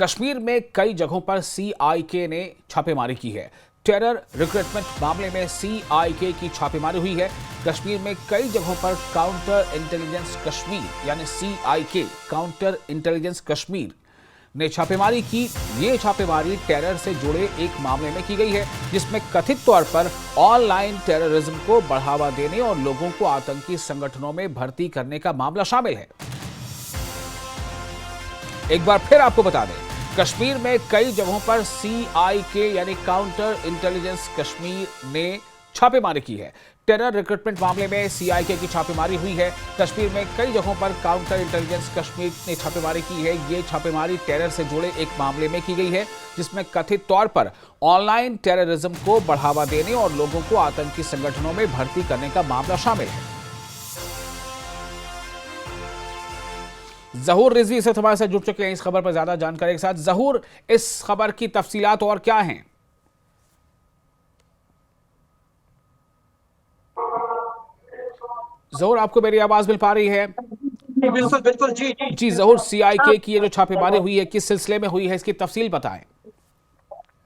कश्मीर में कई जगहों पर सीआईके ने छापेमारी की है। टेरर रिक्रूटमेंट मामले में सीआईके की छापेमारी हुई है। कश्मीर में कई जगहों पर काउंटर इंटेलिजेंस कश्मीर यानी सीआईके काउंटर इंटेलिजेंस कश्मीर ने छापेमारी की। ये छापेमारी टेरर से जुड़े एक मामले में की गई है, जिसमें कथित तौर पर ऑनलाइन टेररिज्म को बढ़ावा देने और लोगों को आतंकी संगठनों में भर्ती करने का मामला शामिल है। एक बार फिर आपको बता दें, कश्मीर में कई जगहों पर सीआईके यानी काउंटर इंटेलिजेंस कश्मीर ने छापेमारी की है। टेरर रिक्रूटमेंट मामले में सीआईके की छापेमारी हुई है। कश्मीर में कई जगहों पर काउंटर इंटेलिजेंस कश्मीर ने छापेमारी की है। ये छापेमारी टेरर से जुड़े एक मामले में की गई है, जिसमें कथित तौर पर ऑनलाइन टेररिज्म को बढ़ावा देने और लोगों को आतंकी संगठनों में भर्ती करने का मामला शामिल है। जहूर रिजवी से हमारे साथ जुड़ चुके हैं इस खबर पर ज्यादा जानकारी के साथ। जहूर, इस खबर की तफसीलात और क्या हैं? जहूर, आपको मेरी आवाज मिल पा रही है? बिल्कुल बिल्कुल जी जी जी जहूर, सीआईके की ये जो छापेमारी हुई है, किस सिलसिले में हुई है, इसकी तफसील बताएं।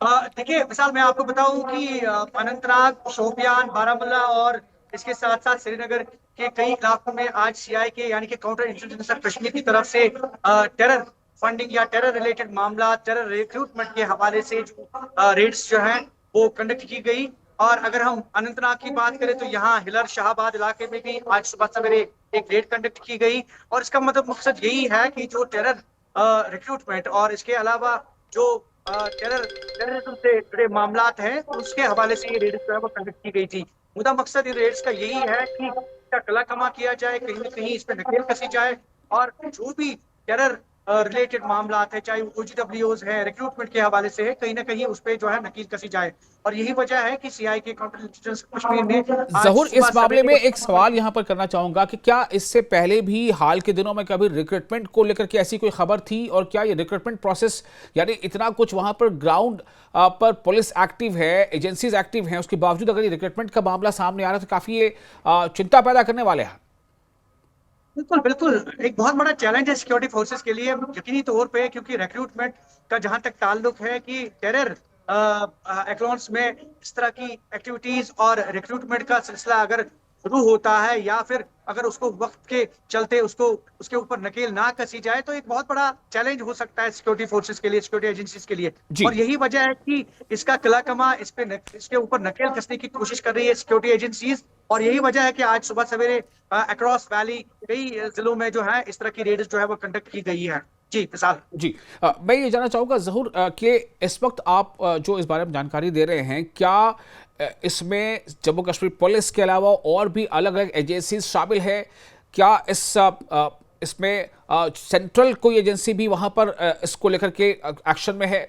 देखिए, मिसाल मैं आपको बताऊं कि अनंतनाग, शोपियान, बारामूला और इसके साथ साथ श्रीनगर के कई इलाकों में आज सीआईके यानी कि काउंटर इंटेलिजेंस कश्मीर की तरफ से टेरर फंडिंग या टेरर रिलेटेड मामला, टेरर रिक्रूटमेंट के हवाले से जो रेड्स जो हैं वो कंडक्ट की गई। और अगर हम अनंतनाग की बात करें तो यहाँ हिलर शाहबाद इलाके में भी आज सुबह सवेरे एक रेड कंडक्ट की गई। और इसका मतलब मकसद यही है कि जो टेरर रिक्रूटमेंट और इसके अलावा जो टेररिज्म से जुड़े मामलात हैं उसके हवाले से ये रेड जो है वो कंडक्ट की गई थी। मुद्दा मकसद इन रेड्स का यही है कि इसका कला कमा किया जाए, कहीं ना कहीं इस पर नकेल कसी जाए और जो भी टेरर रिलेटेड मामलात है, चाहे ओजीडब्ल्यूओज है, रिक्रूटमेंट के हवाले से है, कहीं ना कहीं उस पर जो है नकील कसी जाए। और यही वजह है कि सीआईके काउंटर इंटेलिजेंस कश्मीर ने जहूर, इस मामले में एक सवाल यहां पर करना चाहूंगा कि क्या इससे पहले भी हाल के दिनों में कभी रिक्रूटमेंट को लेकर के ऐसी कोई खबर थी, और क्या ये रिक्रूटमेंट प्रोसेस यानी इतना कुछ वहां पर ग्राउंड पर पुलिस एक्टिव है, एजेंसीज एक्टिव हैं, उसके बावजूद अगर ये रिक्रूटमेंट का मामला सामने आ रहा है तो काफी ये चिंता पैदा करने वाले हैं। बिल्कुल बिल्कुल, एक बहुत बड़ा चैलेंज है सिक्योरिटी फोर्सेस के लिए यकीनी तौर पे, क्योंकि रिक्रूटमेंट का जहां तक ताल्लुक है कि टेरर अकाउंट्स में इस तरह की एक्टिविटीज और रिक्रूटमेंट का सिलसिला अगर शुरू होता है या फिर अगर उसको वक्त के चलते उसको उसके ऊपर नकेल ना कसी जाए तो एक बहुत बड़ा चैलेंज हो सकता है सिक्योरिटी फोर्सेस के लिए, सिक्योरिटी एजेंसीज के लिए। और यही वजह है कि इसका कला कमा इसके ऊपर नकेल कसने की कोशिश कर रही है सिक्योरिटी एजेंसीज। और यही वजह है कि आज सुबह सवेरे अक्रॉस वैली कई जिलों में जो है इस तरह की रेड्स जो है वो कंडक्ट की गई है। जी विशाल जी, मैं ये जानना चाहूँगा जहूर कि इस वक्त आप जो इस बारे में जानकारी दे रहे हैं, क्या इसमें जम्मू कश्मीर पुलिस के अलावा और भी अलग अलग एजेंसीज शामिल है? क्या इसमें सेंट्रल कोई एजेंसी भी वहां पर इसको लेकर के एक्शन में है?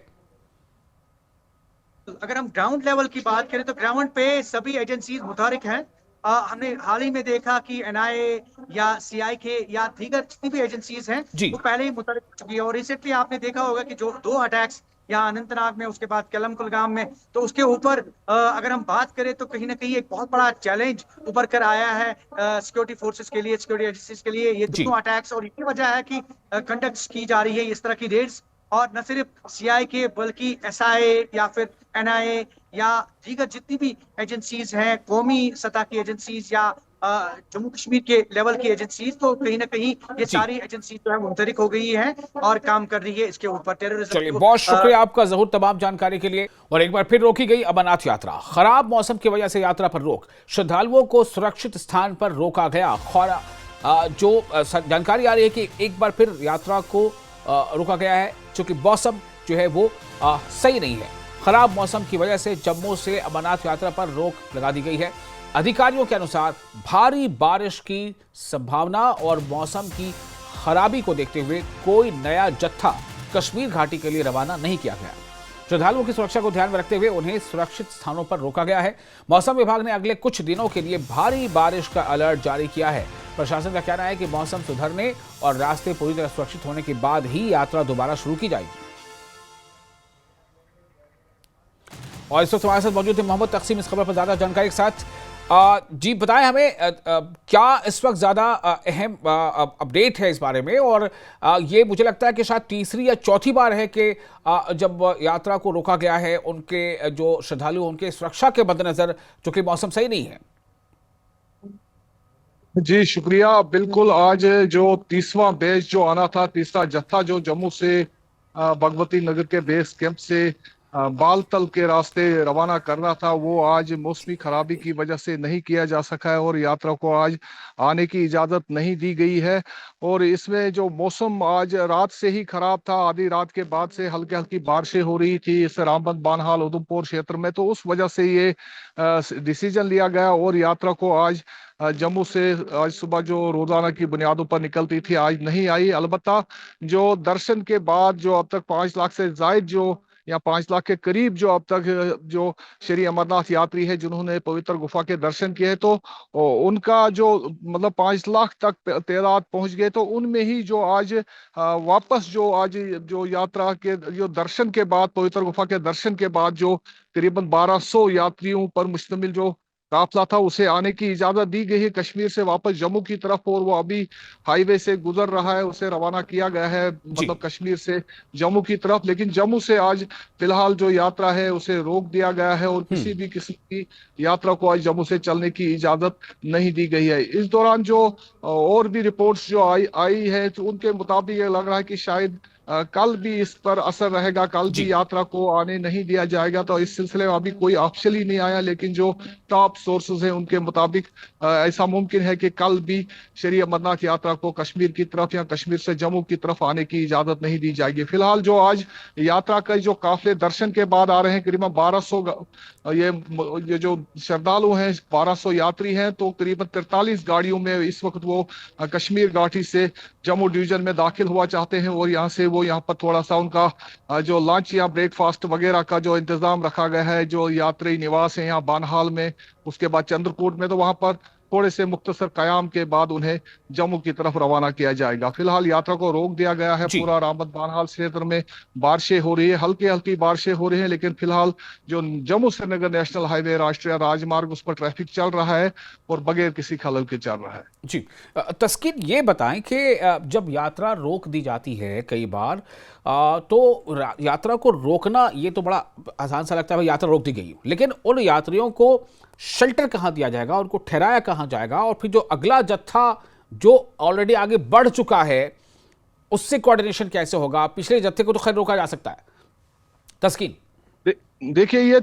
अगर हम ग्राउंड लेवल की बात करें तो ग्राउंड पे सभी एजेंसीज मुतहरिक हैं। हमने हाल ही में देखा कि एनआईए या सीआईके या दीगर जितनी भी एजेंसीज हैं वो पहले ही मुतहरिक हो चुकी है। और रिसेंटली आपने देखा होगा कि जो 2 अटैक्स यहाँ अनंतनाग में, उसके बाद केलम कुलगाम में, तो उसके ऊपर अगर हम बात करें तो कहीं ना कहीं एक बहुत बड़ा चैलेंज उभर कर आया है सिक्योरिटी फोर्सेस के लिए, सिक्योरिटी एजेंसीज के लिए, ये दोनों अटैक्स। और यही वजह है कि कंडक्ट की जा रही है इस तरह की रेड्स। और न सिर्फ सीआईके बल्कि एसआईए या फिर एनआईए या दीगर जितनी भी एजेंसीज हैं, कौमी सतह की एजेंसीज या जम्मू कश्मीर के लेवल की एजेंसीज, तो कहीं ना कहीं ये सारी एजेंसी जो है मुंतरिक हो गई है और काम कर रही है इसके ऊपर टेररिज्म। चलिए, बहुत शुक्रिया आपका जहूर तमाम जानकारी के लिए। और एक बार फिर रोकी गई अमरनाथ यात्रा। खराब मौसम की वजह से यात्रा पर रोक, श्रद्धालुओं को सुरक्षित स्थान पर रोका गया। जो जानकारी आ रही है कि एक बार फिर यात्रा को रोका गया है, क्योंकि मौसम जो है वो सही नहीं है। खराब मौसम की वजह से जम्मू से अमरनाथ यात्रा पर रोक लगा दी गई है। अधिकारियों के अनुसार भारी बारिश की संभावना और मौसम की खराबी को देखते हुए कोई नया जत्था कश्मीर घाटी के लिए रवाना नहीं किया गया। श्रद्धालुओं की सुरक्षा को ध्यान में रखते हुए उन्हें सुरक्षित स्थानों पर रोका गया है। मौसम विभाग ने अगले कुछ दिनों के लिए भारी बारिश का अलर्ट जारी किया है। प्रशासन का कहना है कि मौसम सुधरने और रास्ते पूरी तरह सुरक्षित होने के बाद ही यात्रा दोबारा शुरू की जाएगी। और इस वक्त हमारे साथ मौजूद है मोहम्मद तकसीम इस खबर पर ज्यादा जानकारी के साथ। जी बताएं हमें क्या इस वक्त ज़्यादा अहम अपडेट है इस बारे में, और ये मुझे लगता है कि शायद तीसरी या चौथी बार है कि जब यात्रा को रोका गया है उनके जो श्रद्धालु उनके सुरक्षा के मद्देनजर, चूंकि मौसम सही नहीं है। जी शुक्रिया। बिल्कुल, आज जो 30वां बैच जो आना था, तीसरा जत्था जो जम्मू से भगवती नगर के बेस कैंप से बालतल के रास्ते रवाना करना था, वो आज मौसमी खराबी की वजह से नहीं किया जा सका है और यात्रा को आज आने की इजाजत नहीं दी गई है। और इसमें जो मौसम आज रात से ही खराब था, आधी रात के बाद से हल्की हल्की बारिशें हो रही थी इस रामबन बानहाल उधमपुर क्षेत्र में, तो उस वजह से ये डिसीजन लिया गया और यात्रा को आज जम्मू से आज सुबह जो रोजाना की बुनियादों पर निकलती थी आज नहीं आई। अलबत्ता जो दर्शन के बाद जो अब तक 5 लाख से जायद जो या 5 लाख के करीब जो अब तक जो श्री अमरनाथ यात्री है जिन्होंने पवित्र गुफा के दर्शन किए, तो उनका जो मतलब 5 लाख तक तादाद पहुंच गए, तो उनमें ही जो आज वापस जो आज जो यात्रा के जो दर्शन के बाद पवित्र गुफा के दर्शन के बाद जो करीबन 1200 यात्रियों पर मुश्तमिल जो काफिला था उसे आने की इजाजत दी गई है कश्मीर से वापस जम्मू की तरफ, और वो अभी हाईवे से गुजर रहा है, उसे रवाना किया गया है मतलब कश्मीर से जम्मू की तरफ। लेकिन जम्मू से आज फिलहाल जो यात्रा है उसे रोक दिया गया है और किसी भी किस्म की यात्रा को आज जम्मू से चलने की इजाजत नहीं दी गई है। इस दौरान जो और भी रिपोर्ट्स जो आई है, तो उनके मुताबिक ये लग रहा है कि शायद कल भी इस पर असर रहेगा, कल भी यात्रा को आने नहीं दिया जाएगा। तो इस सिलसिले में अभी कोई ऑप्शन ही नहीं आया, लेकिन जो टॉप सोर्सेज हैं उनके मुताबिक ऐसा मुमकिन है कि कल भी श्री अमरनाथ यात्रा को कश्मीर की तरफ या कश्मीर से जम्मू की तरफ आने की इजाजत नहीं दी जाएगी। फिलहाल जो आज यात्रा का जो काफिले दर्शन के बाद आ रहे हैं करीबन 1200 ये जो श्रद्धालु हैं 1200 यात्री हैं, तो करीबन 43 गाड़ियों में इस वक्त वो कश्मीर घाटी से जम्मू डिवीजन में दाखिल हुआ चाहते हैं और यहाँ से वो यहाँ पर थोड़ा सा उनका जो लंच या ब्रेकफास्ट वगैरह का जो इंतजाम रखा गया है, जो यात्री निवास है यहाँ बानहाल में, उसके बाद चंद्रकूट में, तो वहां पर थोड़े से मुख्तसर कयाम के बाद उन्हें जम्मू की तरफ रवाना किया जाएगा। फिलहाल यात्रा को रोक दिया गया है। पूरा रामबन बानहाल क्षेत्र में बारिशें हो रही है, हल्की हल्की बारिशें हो रही है, लेकिन फिलहाल जो जम्मू श्रीनगर नेशनल हाईवे राष्ट्रीय राजमार्ग उस पर ट्रैफिक चल रहा है और बगैर किसी खलल के चल रहा है। जी तस्कीन, ये बताएं कि जब यात्रा रोक दी जाती है कई बार, तो यात्रा को रोकना ये तो बड़ा आसान सा लगता है, भाई यात्रा रोक दी गई, लेकिन उन यात्रियों को शेल्टर कहाँ दिया जाएगा, उनको ठहराया कहाँ जाएगा, और फिर जो अगला जत्था जो ऑलरेडी आगे बढ़ चुका है उससे कोऑर्डिनेशन कैसे होगा? पिछले जत्थे को तो खैर रोका जा सकता है। तस्कीन देखिए, ये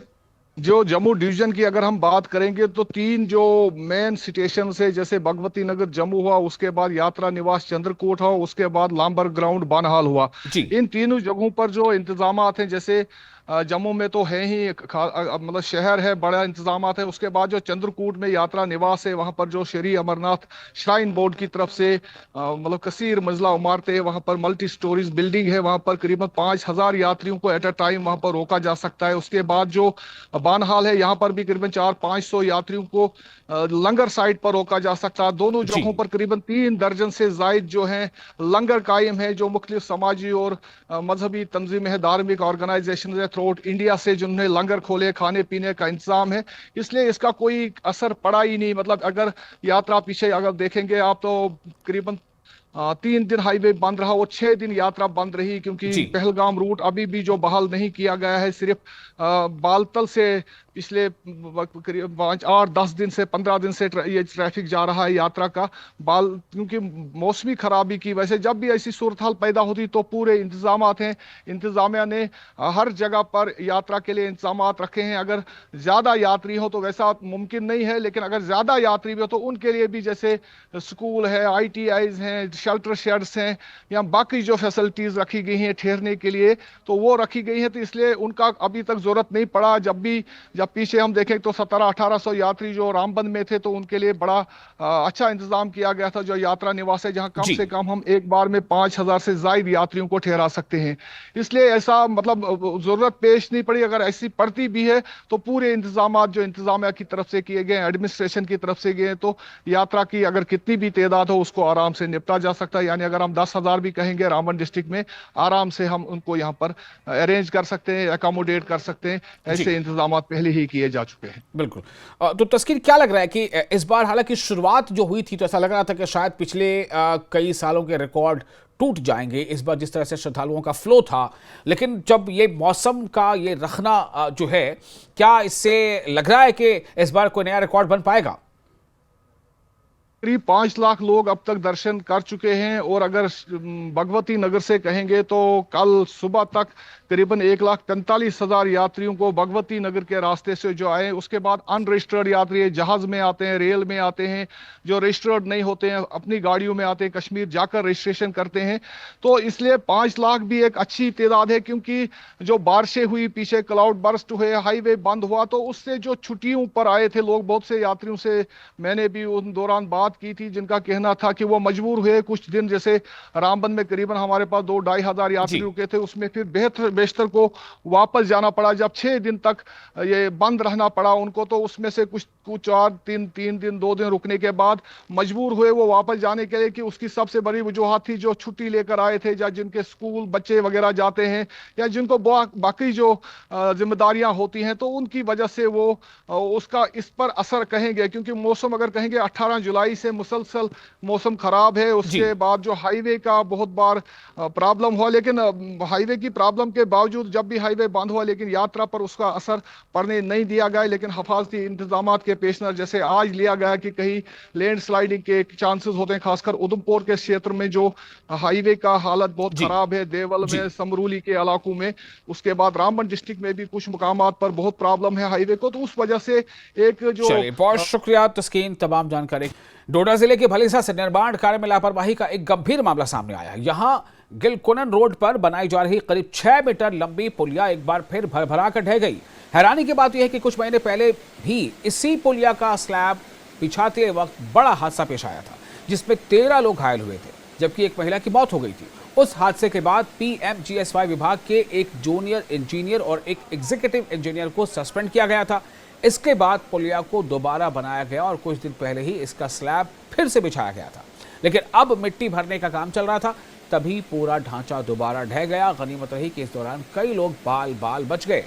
जो जम्मू डिवीजन की अगर हम बात करेंगे तो 3 जो मेन स्टेशन है, जैसे भगवती नगर जम्मू हुआ, उसके बाद यात्रा निवास चंद्रकूट हुआ, उसके बाद लांबर ग्राउंड बानहाल हुआ। इन तीनों जगहों पर जो इंतजाम हैं, जैसे जम्मू में तो है ही मतलब शहर है, बड़ा इंतजाम है। उसके बाद जो चंद्रकूट में यात्रा निवास है, वहां पर जो श्री अमरनाथ श्राइन बोर्ड की तरफ से मतलब कसीर मंजिला इमारतें, वहां पर मल्टी स्टोरीज बिल्डिंग है, वहां पर करीबन 5000 यात्रियों को एट अ टाइम वहां पर रोका जा सकता है। उसके बाद जो बानहाल है, यहाँ पर भी करीबन 400-500 यात्रियों को लंगर साइट पर रोका जा सकता है। दोनों जगहों पर करीबन 3 दर्जन से जायद जो है लंगर कायम है, जो मुख्तलिफ समाजी और मजहबी तंजीमें हैं, धार्मिक ऑर्गेनाइजेशन है थ्रू आउट इंडिया से, जिन्होंने लंगर खोले, खाने पीने का इंतजाम है। इसलिए इसका कोई असर पड़ा ही नहीं। मतलब अगर यात्रा पीछे अगर देखेंगे आप, तो करीबन 3 दिन हाईवे बंद रहा और 6 दिन यात्रा बंद रही, क्योंकि पहलगाम रूट अभी भी जो बहाल नहीं किया गया है। सिर्फ बालतल से पिछले करीब 8-10 दिन से 15 दिन से ये ट्रैफिक जा रहा है यात्रा का क्योंकि मौसमी खराबी की वजह से जब भी ऐसी सूरत हाल पैदा होती तो पूरे इंतजाम हैं, इंतजामिया ने हर जगह पर यात्रा के लिए इंतजाम रखे हैं। अगर ज्यादा यात्री हो तो वैसा मुमकिन नहीं है, लेकिन अगर ज्यादा यात्री भी हो तो उनके लिए भी जैसे स्कूल है, ITIs हैं, शेल्टर शेड्स हैं, या बाकी जो फैसिलिटीज रखी गई हैं ठहरने के लिए, तो वो रखी गई हैं। तो इसलिए उनका अभी तक जरूरत नहीं पड़ा। जब पीछे हम देखें तो 1700-1800 यात्री जो रामबन में थे, तो उनके लिए बड़ा अच्छा इंतजाम किया गया था जो यात्रा निवास है, जहां कम से कम हम एक बार में 5000 से ज्यादा यात्रियों को ठहरा सकते हैं। इसलिए ऐसा मतलब जरूरत पेश नहीं पड़ी। अगर ऐसी पड़ती भी है तो पूरे इंतजाम जो इंतजामिया की तरफ से किए गए, एडमिनिस्ट्रेशन की तरफ से गए, तो यात्रा की अगर कितनी भी तादाद हो उसको आराम से निपटा जा सकता है। यानी अगर हम 10,000 भी कहेंगे रामबन डिस्ट्रिक्ट में, आराम से हम उनको यहाँ पर अरेंज कर सकते हैं, अकोमोडेट कर सकते हैं। ऐसे इंतजाम पहले ही किए जा चुके हैं। बिल्कुल। तो तस्कीर क्या लग रहा है कि इस बार हालांकि शुरुआत जो हुई थी तो ऐसा लग रहा था कि शायद पिछले कई सालों के रिकॉर्ड टूट जाएंगे इस बार जिस तरह से श्रद्धालुओं का फ्लो था, लेकिन जब ये मौसम का ये रखना जो है, क्या इससे लग रहा है कि इस बार कोई नया रिकॉर्ड बन पाएगा? करीब 5 लाख लोग अब तक दर्शन कर चुके हैं और अगर भगवती नगर से कहेंगे तो कल सुबह तक करीबन 1,45,000 यात्रियों को भगवती नगर के रास्ते से जो आए। उसके बाद अनरजिस्टर्ड यात्री जहाज में आते हैं, रेल में आते हैं, जो रजिस्टर्ड नहीं होते हैं अपनी गाड़ियों में आते हैं, कश्मीर जाकर रजिस्ट्रेशन करते हैं। तो इसलिए 5 लाख भी एक अच्छी तादाद है, क्योंकि जो बारिशें हुई, पीछे क्लाउड बर्स्ट हुए, हाईवे बंद हुआ, तो उससे जो छुट्टियों पर आए थे लोग, बहुत से यात्रियों से मैंने भी उन दौरान बात की थी जिनका कहना था कि वो मजबूर हुए कुछ दिन, जैसे रामबन में करीबन हमारे पास 2-2.5 हजार यात्री रुके थे, उसमें फिर बेशतर को वापस जाना पड़ा। जब 6 दिन तक ये बंद रहना पड़ा उनको, तो उसमें से कुछ 3 दिन 2 दिन रुकने के बाद मजबूर हुए वो वापस जाने के लिए, कि उसकी सबसे बड़ी वजूहत थी जो छुट्टी लेकर आए थे, या जिनके स्कूल बच्चे वगैरह जाते हैं, या जिनको बाकी जो जिम्मेदारियां होती हैं, तो उनकी वजह से वो उसका इस पर असर कहेंगे। क्योंकि मौसम अगर कहेंगे 18 जुलाई से मुसलसल मौसम खराब है, उसके बाद जो हाईवे का बहुत बार प्रॉब्लम हुआ, लेकिन हाईवे की प्रॉब्लम के बावजूद जब भी हाईवे बंद हुआ, लेकिन यात्रा पर उसका असर पड़ने नहीं दिया गया। लेकिन हिफाजती इंतजाम के पेश नजर जैसे आज लिया गया कि कहीं लैंडस्लाइडिंग के चांसेस होते हैं, खासकर उधमपुर के क्षेत्र में जो हाईवे का हालत बहुत खराब है, देवल में, समरूली के इलाकों में, उसके बाद रामबन डिस्ट्रिक्ट में भी कुछ मुकामात पर बहुत प्रॉब्लम है हाईवे को, तो उस वजह से एक जो। बहुत शुक्रिया तस्कीन, तमाम जानकारी। डोडा जिले के भलीसा से निर्माण कार्य में लापरवाही का एक गंभीर मामला सामने आया। यहां गिलकुनन रोड पर बनाई जा रही करीब 6 मीटर लंबी पुलिया एक बार फिर भरभरा कर ढह गई। हैरानी की बात यह है कि कुछ महीने पहले भी इसी पुलिया का स्लैब बिछाते वक्त बड़ा हादसा पेश आया था, जिसमें 13 लोग घायल हुए थे, जबकि एक महिला की मौत हो गई थी। उस हादसे के बाद PMGSY विभाग के एक जूनियर इंजीनियर और एक एग्जीक्यूटिव इंजीनियर को सस्पेंड किया गया था। इसके बाद पुलिया को दोबारा बनाया गया और कुछ दिन पहले ही इसका स्लैब फिर से बिछाया गया था, लेकिन अब मिट्टी भरने का काम चल रहा था, तभी पूरा ढांचा दोबारा ढह गया। गनीमत रही कि इस दौरान कई लोग बाल बाल बच गए।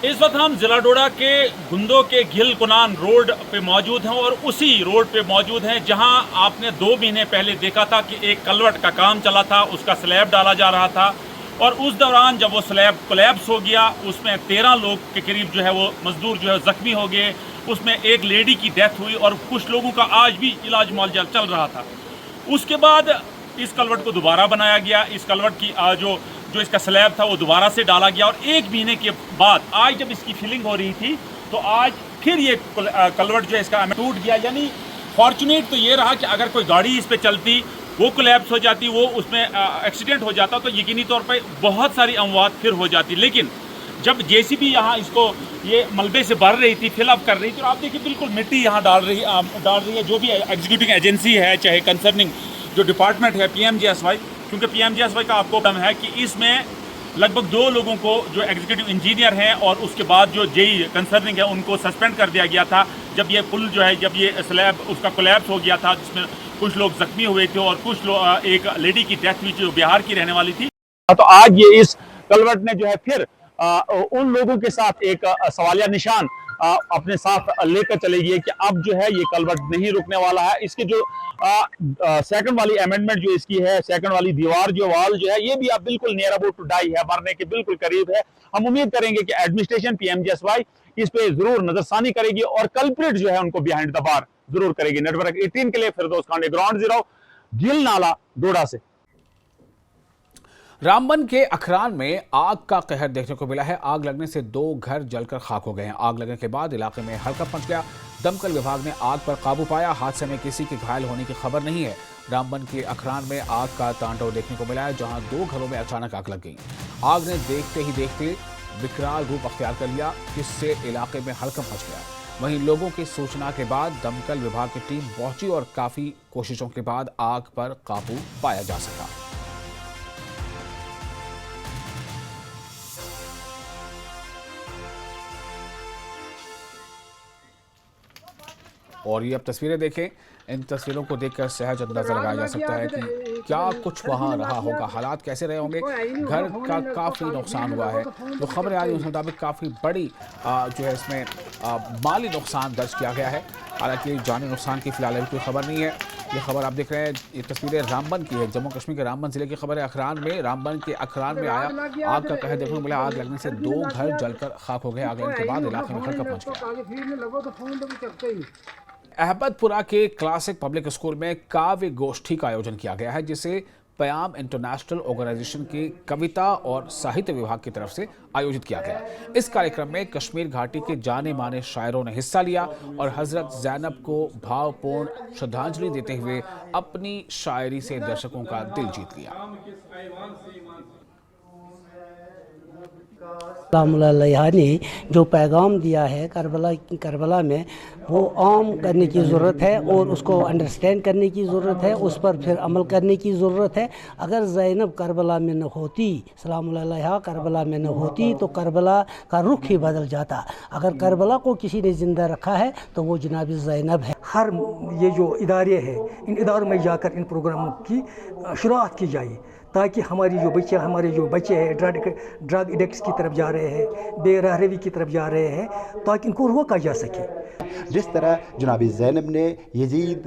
इस वक्त हम जिला डोडा के गुंदो के गिलकुनान रोड पे मौजूद हैं और उसी रोड पे मौजूद हैं जहां आपने 2 महीने पहले देखा था कि एक कलवट का काम चला था, उसका स्लैब डाला जा रहा था, और उस दौरान जब वो स्लैब कोलैप्स हो गया, उसमें 13 लोग के करीब जो है वो मजदूर जो है जख्मी हो गए। उसमें एक लेडी की डेथ हुई और कुछ लोगों का आज भी इलाज मुआवजा चल रहा था। उसके बाद इस कलवट को दोबारा बनाया गया। इस कलवट की जो इसका स्लैब था वो दोबारा से डाला गया, और 1 महीने के बाद आज जब इसकी फिलिंग हो रही थी तो आज फिर ये कलवट जो है इसका टूट गया। यानी फॉर्चुनेट तो ये रहा कि अगर कोई गाड़ी इस पे चलती, वो कोलैप्स हो जाती, वो उसमें एक्सीडेंट हो जाता, तो यकीनी तौर पे बहुत सारी अमवात फिर हो जाती। लेकिन जब JCB यहाँ इसको ये मलबे से भर रही थी, फिलअप कर रही थी, तो आप देखिए बिल्कुल मिट्टी यहाँ डाल रही है। जो भी एग्जीक्यूटिव एजेंसी है, चाहे कंसर्निंग जो डिपार्टमेंट है PMGSY, क्योंकि PMGSY का आपको दम है कि इसमें लगभग 2 लोगों को जो एग्जीक्यूटिव इंजीनियर हैं और उसके बाद जो JE कंसर्निंग है उनको सस्पेंड कर दिया गया था, जब ये पुल जो है, जब ये स्लैब उसका कोलैप्स हो गया था, जिसमें कुछ लोग जख्मी हुए थे और कुछ लोग, एक लेडी की डेथ हुई जो बिहार की रहने वाली थी। तो आज ये इस कलवट ने जो है फिर उन लोगों के साथ एक सवालिया निशान अपने साथ लेकर चलेगी कि अब जो है ये कलवट नहीं रुकने वाला है। इसकी जो सेकंड वाली अमेंडमेंट जो इसकी है, सेकंड वाली दीवार जो वाल जो है, ये भी अब बिल्कुल नियर अबाउट टू डाई है, मरने के बिल्कुल करीब है। हम उम्मीद करेंगे कि एडमिनिस्ट्रेशन PMGSY इस पे जरूर नजरसानी करेगी और कल्प्रिट जो है उनको बिहाइंड द बार जरूर करेगी। नेटवर्क 18 के लिए फिरदौस खांडे, ग्राउंड जीरो, गिल नाला, डोडा से। रामबन के अखरान में आग का कहर देखने को मिला है। आग लगने से 2 घर जलकर खाक हो गए हैं। आग लगने के बाद इलाके में हड़कंप मच गया। दमकल विभाग ने आग पर काबू पाया। हादसे में किसी के घायल होने की खबर नहीं है। रामबन के अखरान में आग का तांडव देखने को मिला है, जहां 2 घरों में अचानक आग लग गई। आग ने देखते ही देखते विकराल रूप अख्तियार कर लिया, जिससे इलाके में हड़कंप मच गया। वहीं लोगों की सूचना के बाद दमकल विभाग की टीम पहुंची और काफी कोशिशों के बाद आग पर काबू पाया जा सका। और ये अब तस्वीरें देखें, इन तस्वीरों को देखकर सहज अंदाजा लगाया जा सकता है कि क्या कुछ वहां रहा होगा, हालात कैसे रहे होंगे। घर का काफ़ी नुकसान हुआ है। जो खबरें आ रही हैं उस मुताबिक काफ़ी बड़ी जो है इसमें माली नुकसान दर्ज किया गया है। हालांकि जानी नुकसान की फिलहाल अभी कोई खबर नहीं है। ये खबर आप देख रहे हैं, ये तस्वीरें रामबन की है, जम्मू कश्मीर के रामबन जिले की खबर है। अखरान में, रामबन के अखरान में आया आग का कहर देखने को मिला। आग लगने से 2 घर जलकर खाक हो गए। आग लगने के बाद इलाके में हल्का पहुंच गया। अहमदपुरा के क्लासिक पब्लिक स्कूल में काव्य गोष्ठी का आयोजन किया गया है, जिसे पयाम इंटरनेशनल ऑर्गेनाइजेशन के कविता और साहित्य विभाग की तरफ से आयोजित किया गया। इस कार्यक्रम में कश्मीर घाटी के जाने माने शायरों ने हिस्सा लिया और हजरत ज़ैनब को भावपूर्ण श्रद्धांजलि देते हुए अपनी शायरी से दर्शकों का दिल जीत लिया। ने जो पैगाम दिया है करबला में, वो आम करने की ज़रूरत है और उसको अंडरस्टैंड करने की ज़रूरत है, उस पर फिर अमल करने की ज़रूरत है। अगर ज़ैनब करबला में न होती, सलामुल्लाह करबला में न होती, तो करबला का रुख ही बदल जाता। अगर करबला को किसी ने ज़िंदा रखा है तो वो जनाब ज़ैनब है। हर ये जो इदारे हैं, इन इदारों में जाकर इन प्रोग्रामों की शुरुआत की जाए, ताकि हमारे जो बच्चे हैं ड्रग एडिक्ट्स की तरफ जा रहे हैं, बेरहरवी की तरफ जा रहे हैं, ताकि इनको रोका जा सके। जिस तरह जनाब ज़ैनब ने यजीद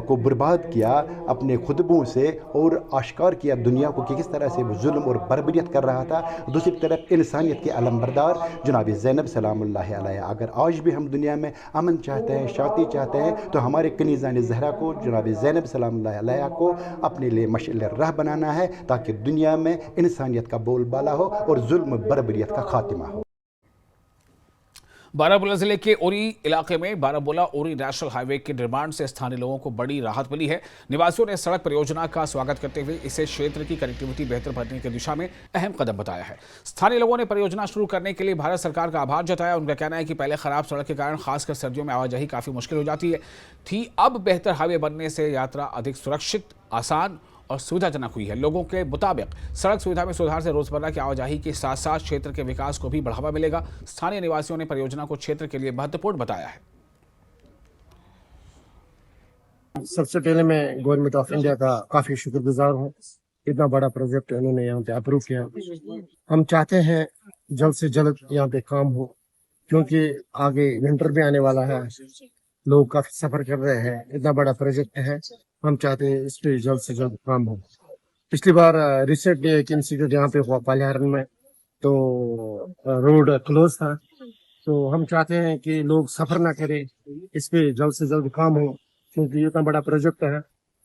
को बर्बाद किया अपने खुतबों से और आश्कार किया दुनिया को कि किस तरह से वो जुल्म और बर्बरियत कर रहा था, दूसरी तरफ इंसानियत के अलमबरदार जनाब ज़ैनब सलामुल्लाह अलैहा। अगर आज भी हम दुनिया में अमन चाहते हैं, शांति चाहते हैं, तो हमारे कनीज़ान ज़हरा को जनाब ज़ैनब सलामुल्लाह अलैहा को अपने लिए मशअल राह बनाना है, ताकि दुनिया में इंसानियत का बोलबाला हो और जुल्म बर्बरियत का खात्मा हो। बारामूला जिले के उरी इलाके में बारामूला उरी नेशनल हाईवे के निर्माण से स्थानीय लोगों को बड़ी राहत मिली है। निवासियों ने सड़क परियोजना का स्वागत करते हुए इसे क्षेत्र की कनेक्टिविटी बेहतर करने की दिशा में अहम कदम बताया है। स्थानीय लोगों ने परियोजना शुरू करने के लिए भारत सरकार का आभार जताया। उनका कहना है कि पहले खराब सड़क के कारण खासकर सर्दियों में आवाजाही काफी मुश्किल हो जाती थी। अब बेहतर हाईवे बनने से यात्रा अधिक सुरक्षित, आसान और सुविधाजनक हुई है। लोगों के मुताबिक सड़क सुविधा में सुधार से रोजमर्रा की आवाजाही के साथ साथ क्षेत्र के विकास को भी बढ़ावा मिलेगा। स्थानीय निवासियों ने परियोजना को क्षेत्र के लिए महत्वपूर्ण बताया है। सबसे पहले मैं गवर्नमेंट ऑफ इंडिया का काफी शुक्रगुजार हूँ, इतना बड़ा प्रोजेक्ट उन्होंने यहाँ पे अप्रूव किया। हम चाहते हैं जल्द से जल्द यहाँ पे काम हो, क्योंकि आगे विंटर भी आने वाला है, लोग काफी सफर कर रहे हैं। इतना बड़ा प्रोजेक्ट है, हम चाहते हैं इस पे जल्द से जल्द काम हो। पिछली बार रिसेंटली एक इंसिडेंट यहाँ पे हुआ पालियारन में, तो रोड क्लोज था, तो हम चाहते हैं कि लोग सफर ना करें, इस पे जल्द से जल्द काम हो, क्योंकि ये इतना बड़ा प्रोजेक्ट है,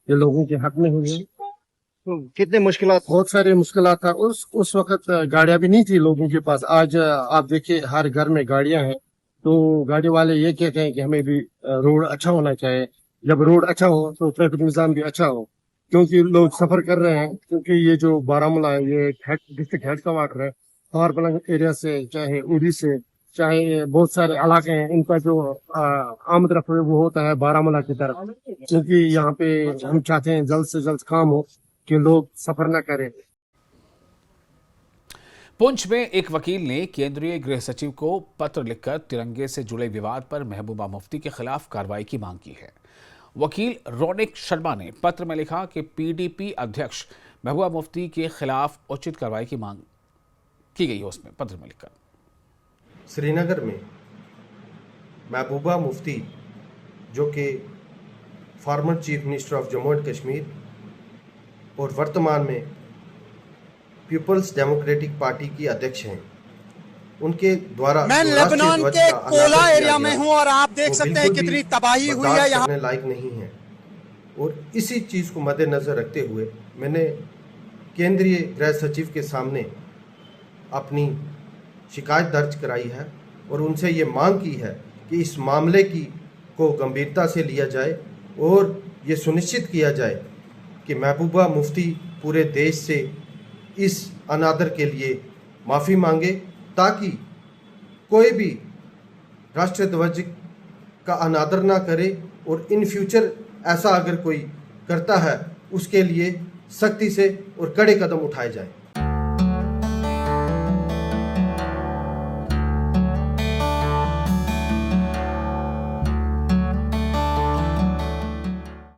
ये लोगों के हक में हुई है। तो कितने मुश्किलात, बहुत सारे मुश्किलात था। उस वक्त गाड़ियां भी नहीं थी लोगों के पास। आज आप देखिए हर घर में गाड़ियां हैं, तो गाड़ी वाले ये कहते हैं कि हमें भी रोड अच्छा होना चाहिए। जब रोड अच्छा हो तो ट्रैफिक निजाम भी अच्छा हो, क्योंकि लोग सफर कर रहे हैं। क्योंकि ये जो बारामूला है, ये डिस्ट्रिक्ट हेड का वाटर है, पहाड़ एरिया से, चाहे उड़ी से, चाहे बहुत सारे इलाके हैं, इनका जो आमद रफ वो होता है बारामूला की तरफ। क्योंकि यहाँ पे हम चाहते हैं जल्द से जल्द काम हो कि लोग सफर न करें। पुंछ में एक वकील ने केंद्रीय गृह सचिव को पत्र लिखकर तिरंगे से जुड़े विवाद पर महबूबा मुफ्ती के खिलाफ कार्रवाई की मांग की है। वकील रोनिक शर्मा ने पत्र में लिखा कि पीडीपी अध्यक्ष महबूबा मुफ्ती के खिलाफ उचित कार्रवाई की मांग की गई है। उसमें पत्र में लिखकर श्रीनगर में महबूबा मुफ्ती, जो कि former chief minister of Jammu and Kashmir और वर्तमान में पीपल्स डेमोक्रेटिक पार्टी की अध्यक्ष हैं, उनके द्वारा मैं लेबनान के कोला एरिया में हूं और आप देख सकते हैं कितनी तबाही हुई है यहाँ। करने लायक नहीं है, और इसी चीज को मद्देनजर रखते हुए मैंने केंद्रीय गृह सचिव के सामने अपनी शिकायत दर्ज कराई है और उनसे ये मांग की है कि इस मामले को गंभीरता से लिया जाए और ये सुनिश्चित किया जाए कि महबूबा मुफ्ती पूरे देश से इस अनादर के लिए माफ़ी मांगे, ताकि कोई भी राष्ट्रीय ध्वज का अनादर ना करे और इन फ्यूचर ऐसा अगर कोई करता है उसके लिए सख्ती से और कड़े कदम उठाए जाए।